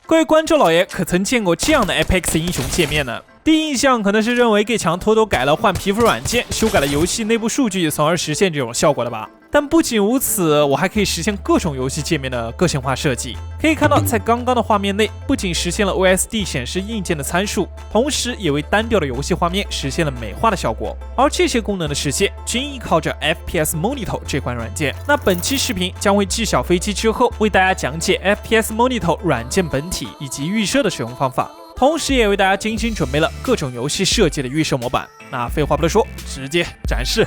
各位观众老爷可曾见过这样的 Apex 英雄界面呢？第一印象可能是认为 Gay 强偷偷改了换皮肤软件，修改了游戏内部数据，从而实现这种效果的吧。但不仅如此，我还可以实现各种游戏界面的个性化设计。可以看到，在刚刚的画面内，不仅实现了 OSD 显示硬件的参数，同时也为单调的游戏画面实现了美化的效果。而这些功能的实现，均依靠着 FPS Monitor 这款软件。那本期视频将会继小飞机之后，为大家讲解 FPS Monitor 软件本体以及预设的使用方法。同时也为大家精心准备了各种游戏设计的预设模板。那废话不多说，直接展示。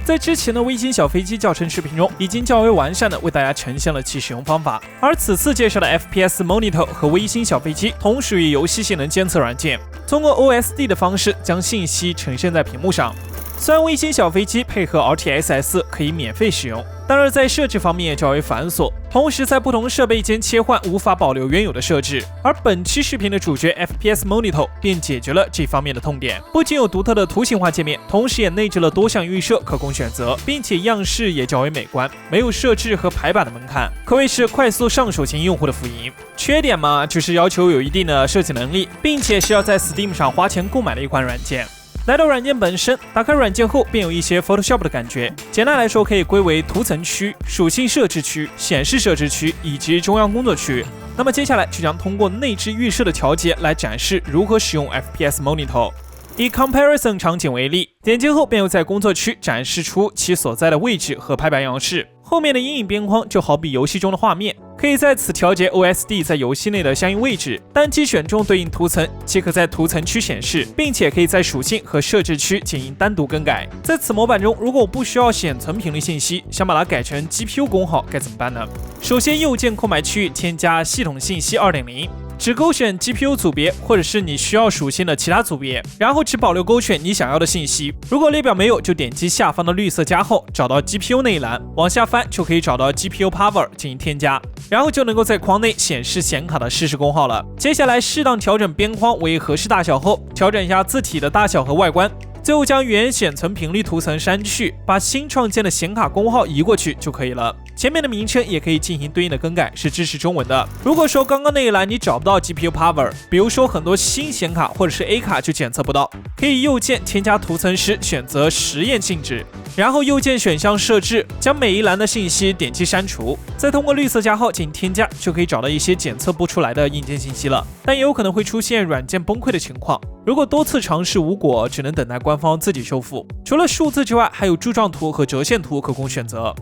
在之前的微星小飞机教程视频中，已经较为完善的为大家呈现了其使用方法。而此次介绍的 FPS Monitor 和微星小飞机同属于游戏性能监测软件，通过 OSD 的方式将信息呈现在屏幕上。虽然微星小飞机配合 RTSS 可以免费使用，但是在设置方面较为繁琐，同时在不同设备间切换无法保留原有的设置。而本期视频的主角 FPS Monitor 便解决了这方面的痛点，不仅有独特的图形化界面，同时也内置了多项预设可供选择，并且样式也较为美观，没有设置和排版的门槛，可谓是快速上手型用户的福音。缺点嘛，就是要求有一定的设计能力，并且是要在 Steam 上花钱购买的一款软件。来到软件本身，打开软件后便有一些 Photoshop 的感觉。简单来说，可以归为图层区、属性设置区、显示设置区以及中央工作区。那么接下来就将通过内置预设的调节来展示如何使用 FPS Monitor。以 Comparison 场景为例，点击后便会在工作区展示出其所在的位置和排版样式。后面的阴影边框就好比游戏中的画面，可以在此调节 OSD 在游戏内的相应位置，单击选中对应图层即可在图层区显示，并且可以在属性和设置区进行单独更改。在此模板中，如果我不需要显存频率信息，想把它改成 GPU 功耗该怎么办呢？首先右键空白区域添加系统信息 2.0，只勾选 GPU 组别或者是你需要属性的其他组别，然后只保留勾选你想要的信息。如果列表没有，就点击下方的绿色加号，找到 GPU 那一栏，往下翻就可以找到 GPU Power 进行添加，然后就能够在框内显示显卡的实时功耗了。接下来适当调整边框为合适大小后，调整一下字体的大小和外观。最后将原显存频率图层删去，把新创建的显卡功耗移过去就可以了。前面的名称也可以进行对应的更改，是支持中文的。如果说刚刚那一栏你找不到 GPU Power， 比如说很多新显卡或者是 A 卡就检测不到，可以右键添加图层时选择实验性质，然后右键选项设置，将每一栏的信息点击删除，再通过绿色加号进行添加，就可以找到一些检测不出来的硬件信息了。但也有可能会出现软件崩溃的情况，如果多次尝试无果，只能等待官方自己修复。除了数字之外，还有柱状图和折线图可供选择。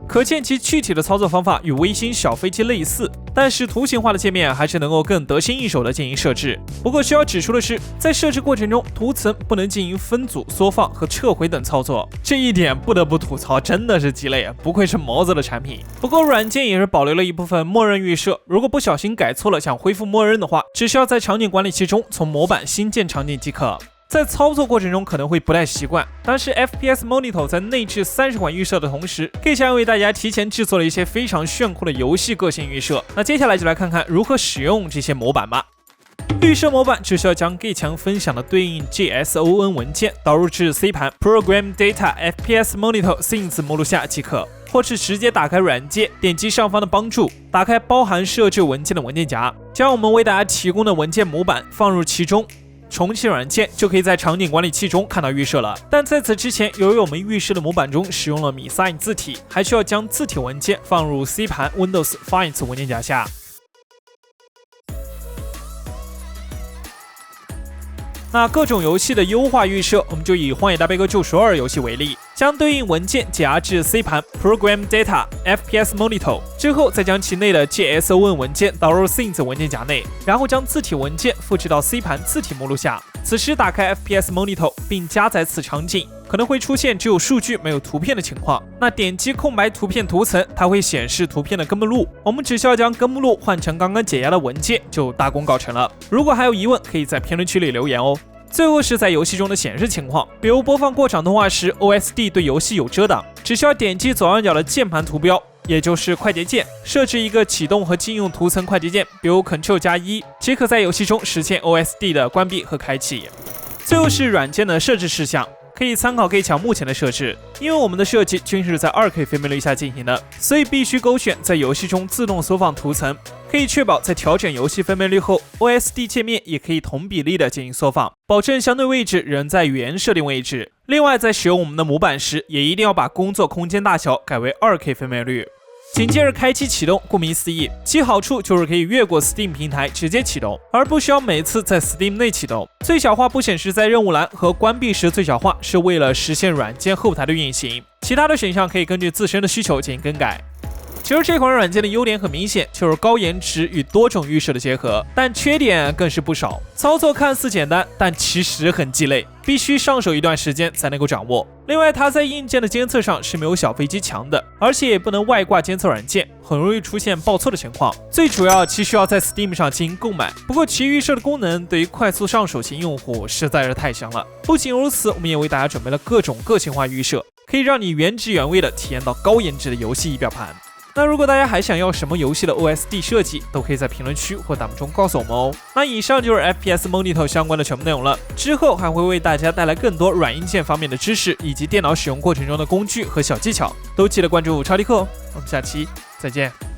可见其具体的操作方法与微星小飞机类似，但是图形化的界面还是能够更得心应手的进行设置。不过需要指出的是，在设置过程中，图层不能进行分组、缩放和撤回等操作，这一点不得不吐槽，真的是鸡肋啊！不愧是毛子的产品。不过软件也是保留了一部分默认预设，如果不小心改错了想恢复默认的话，只需要在场景管理器中从模板新建场景即可。在操作过程中可能会不太习惯，但是 FPS Monitor 在内置30款预设的同时，Gay 强为大家提前制作了一些非常炫酷的游戏个性预设。那接下来就来看看如何使用这些模板吧。预设模板只需要将 Gay 强分享的对应 JSON 文件导入至 C 盘 Program Data FPS Monitor Scenes 目录下即可，或是直接打开软件，点击上方的帮助，打开包含设置文件的文件夹，将我们为大家提供的文件模板放入其中。重启软件就可以在场景管理器中看到预设了。但在此之前，由于我们预设的模板中使用了米 sign 字体，还需要将字体文件放入 C 盘 Windows Files 文件夹下。那各种游戏的优化预设，我们就以《荒野大镖客：救赎2》游戏为例，将对应文件解压至 C 盘 Program Data FPS Monitor 之后，再将其内的 JSON 文件导入 Scenes 文件夹内，然后将字体文件复制到 C 盘字体目录下。此时打开 FPS Monitor 并加载此场景，可能会出现只有数据没有图片的情况。那点击空白图片图层，它会显示图片的根目录，我们只需要将根目录换成刚刚解压的文件，就大功告成了。如果还有疑问，可以在评论区里留言哦。最后是在游戏中的显示情况，比如播放过场动画时 OSD 对游戏有遮挡，只需要点击左上角的键盘图标，也就是快捷键，设置一个启动和禁用图层快捷键，比如 Ctrl+1，即可在游戏中实现 OSD 的关闭和开启。最后是软件的设置事项，可以参考 G 强目前的设置。因为我们的设计均是在 2K 分辨率下进行的，所以必须勾选在游戏中自动缩放图层，可以确保在调整游戏分辨率后 ，OSD 界面也可以同比例的进行缩放，保证相对位置仍在原设定位置。另外，在使用我们的模板时，也一定要把工作空间大小改为 2K 分辨率。紧接着开机启动，顾名思义，其好处就是可以越过 Steam 平台直接启动，而不需要每次在 Steam 内启动。最小化不显示在任务栏和关闭时最小化是为了实现软件后台的运行，其他的选项可以根据自身的需求进行更改。其实这款软件的优点很明显，就是高颜值与多种预设的结合，但缺点更是不少。操作看似简单，但其实很鸡肋，必须上手一段时间才能够掌握。另外，它在硬件的监测上是没有小飞机强的，而且也不能外挂监测软件，很容易出现报错的情况。最主要其需要在 Steam 上进行购买，不过其预设的功能对于快速上手型用户实在是太香了。不仅如此，我们也为大家准备了各种个性化预设，可以让你原汁原味的体验到高颜值的游戏仪表盘。那如果大家还想要什么游戏的 OSD 设计，都可以在评论区或弹幕中告诉我们哦。那以上就是 FPS Monitor 相关的全部内容了，之后还会为大家带来更多软硬件方面的知识，以及电脑使用过程中的工具和小技巧，都记得关注超迪克，我们下期再见。